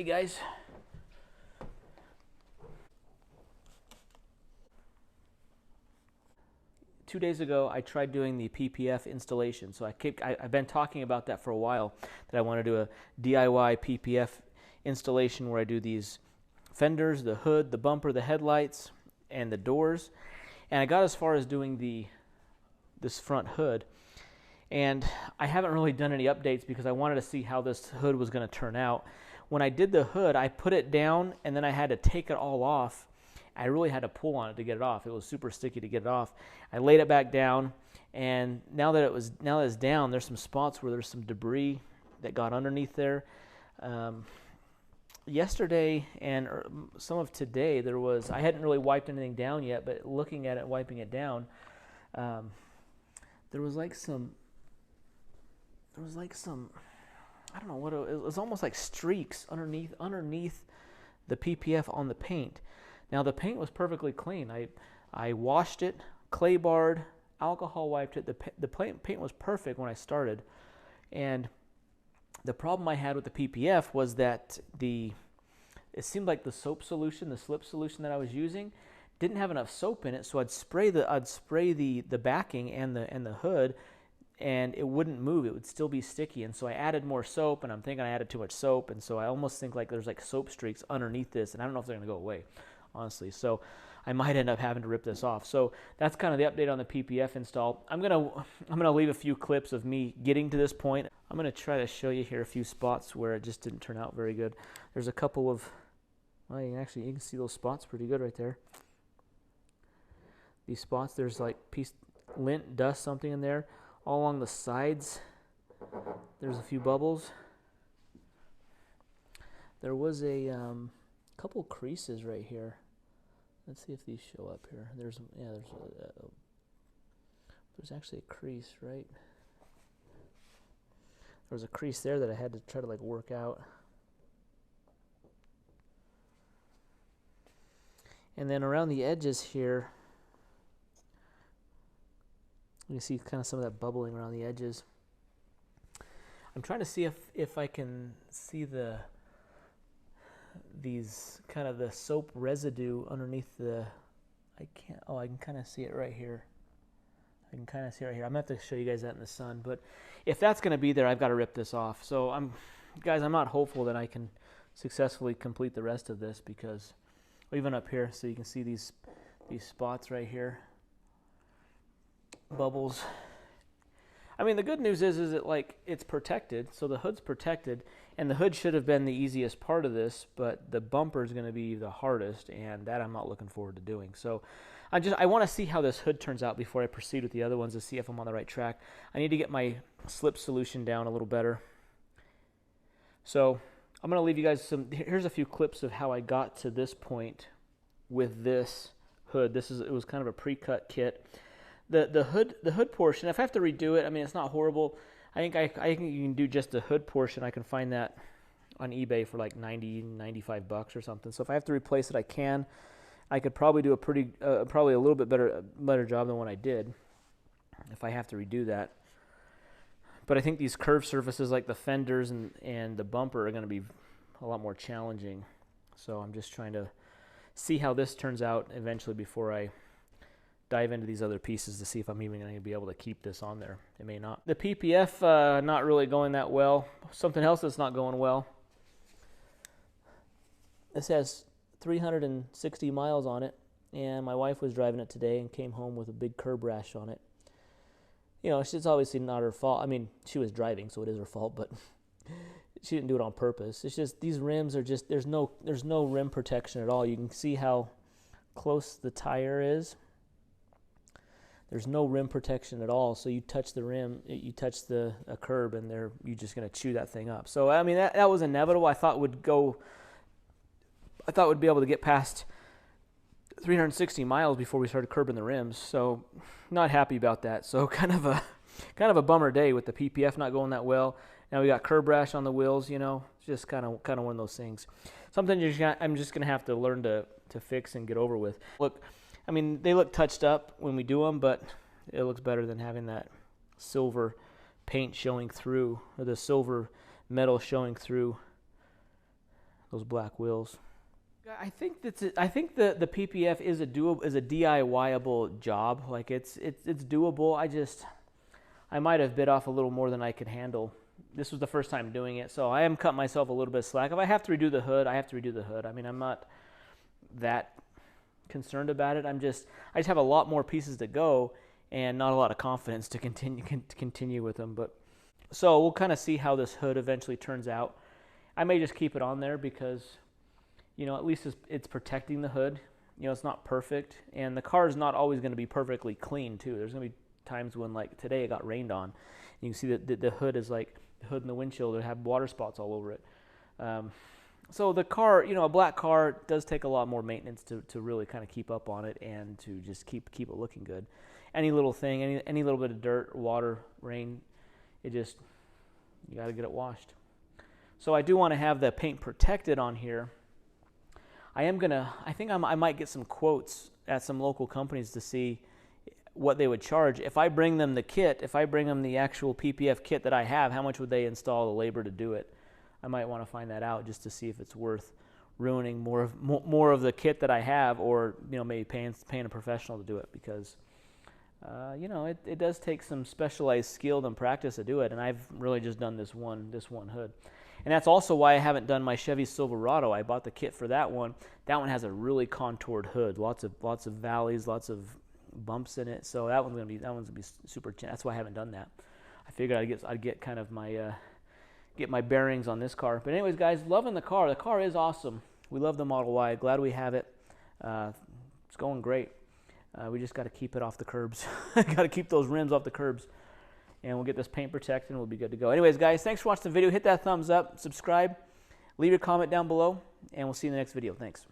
Hey guys. Two days ago, I tried doing the PPF installation. So I've been talking about that for a while, that I want to do a DIY PPF installation where I do these fenders, the hood, the bumper, the headlights, and the doors. And I got as far as doing this front hood. And I haven't really done any updates because I wanted to see how this hood was going to turn out. When I did the hood, I put it down and then I had to take it all off. I really had to pull on it to get it off. It was super sticky to get it off. I laid it back down, and now that it's down, there's some spots where there's some debris that got underneath there. Yesterday and some of today, I hadn't really wiped anything down yet, but looking at it, wiping it down, there was like some, I don't know what it was, almost like streaks underneath the PPF on the paint. Now the paint was perfectly clean. I washed it, clay barred, alcohol wiped it. The paint was perfect when I started. And the problem I had with the PPF was that it seemed like the soap solution, the slip solution that I was using, didn't have enough soap in it. So I'd spray the backing and the hood, and it wouldn't move. It would still be sticky. And so I added more soap, and I'm thinking I added too much soap. And so I almost think like there's like soap streaks underneath this, and I don't know if they're going to go away, honestly. So I might end up having to rip this off. So that's kind of the update on the PPF install. I'm gonna leave a few clips of me getting to this point. I'm gonna try to show you here a few spots where it just didn't turn out very good. There's a couple of, well, you can see those spots pretty good right there. These spots, there's like lint, dust, something in there. All along the sides, there's a few bubbles. There was a couple creases right here. Let's see if these show up here. There's actually a crease, right? There was a crease there that I had to try to like work out. And then around the edges here, you can see kind of some of that bubbling around the edges. I'm trying to see if I can see these kind of the soap residue underneath the, I can kind of see it right here. I'm gonna have to show you guys that in the sun, but if that's gonna be there, I've got to rip this off. So I'm not hopeful that I can successfully complete the rest of this, because even up here, so you can see these spots right here, bubbles. I mean, the good news is that like it's protected, so the hood's protected, and the hood should have been the easiest part of this, but the bumper is going to be the hardest, and that I'm not looking forward to doing. So I want to see how this hood turns out before I proceed with the other ones, to see if I'm on the right track. I need to get my slip solution down a little better. So I'm going to leave you guys here's a few clips of how I got to this point with this hood. It was kind of a pre-cut kit. The hood portion, if I have to redo it, I mean, it's not horrible. I think you can do just the hood portion. I can find that on eBay for like $95 or something. So if I have to replace it, I can. I could probably do probably a little bit better job than what I did if I have to redo that. But I think these curved surfaces like the fenders and the bumper are going to be a lot more challenging. So I'm just trying to see how this turns out eventually before I dive into these other pieces to see if I'm even going to be able to keep this on there. It may not. The PPF not really going that well. Something else that's not going well. This has 360 miles on it, and my wife was driving it today and came home with a big curb rash on it. You know, it's obviously not her fault. I mean, she was driving, so it is her fault, but she didn't do it on purpose. It's just these rims are just, there's no rim protection at all. You can see how close the tire is. There's no rim protection at all, so you touch the rim, you touch a curb, and you're just going to chew that thing up. So I mean, that was inevitable. I thought we'd be able to get past 360 miles before we started curbing the rims. So not happy about that. So kind of a bummer day with the PPF not going that well. Now we got curb rash on the wheels. You know, just kind of one of those things. Something I'm just going to have to learn to fix and get over with. Look. I mean, they look touched up when we do them, but it looks better than having that silver paint showing through, or the silver metal showing through those black wheels. I think I think the PPF is a DIY-able job. Like it's doable. I might have bit off a little more than I could handle. This was the first time doing it, so I am cutting myself a little bit of slack. If I have to redo the hood, I have to redo the hood. I mean, I'm not that concerned about it. I just have a lot more pieces to go and not a lot of confidence to continue with them. But so we'll kind of see how this hood eventually turns out. I may just keep it on there because, you know, at least it's protecting the hood. You know, it's not perfect, and the car is not always going to be perfectly clean too. There's going to be times when, like today, it got rained on. You can see that the hood is like the hood and the windshield that have water spots all over it. So the car, you know, a black car does take a lot more maintenance to really kind of keep up on it and to just keep it looking good. Any little thing, any little bit of dirt, water, rain, you got to get it washed. So I do want to have the paint protected on here. I think I might get some quotes at some local companies to see what they would charge. If I bring them the kit, if I bring them the actual PPF kit that I have, how much would they install the labor to do it? I might want to find that out just to see if it's worth ruining more of the kit that I have, or, you know, maybe paying a professional to do it, because you know, it does take some specialized skill and practice to do it, and I've really just done this one hood. And that's also why I haven't done my Chevy Silverado. I bought the kit for that one. That one has a really contoured hood, lots of valleys, lots of bumps in it. So that one's gonna be super. That's why I haven't done that. I figured I'd get kind of my get my bearings on this car. But anyways, guys, loving the car. The car is awesome. We love the Model Y. Glad we have it. It's going great. We just got to keep it off the curbs. Got to keep those rims off the curbs. And we'll get this paint protected and we'll be good to go. Anyways, guys, thanks for watching the video. Hit that thumbs up, subscribe, leave your comment down below, and we'll see you in the next video. Thanks.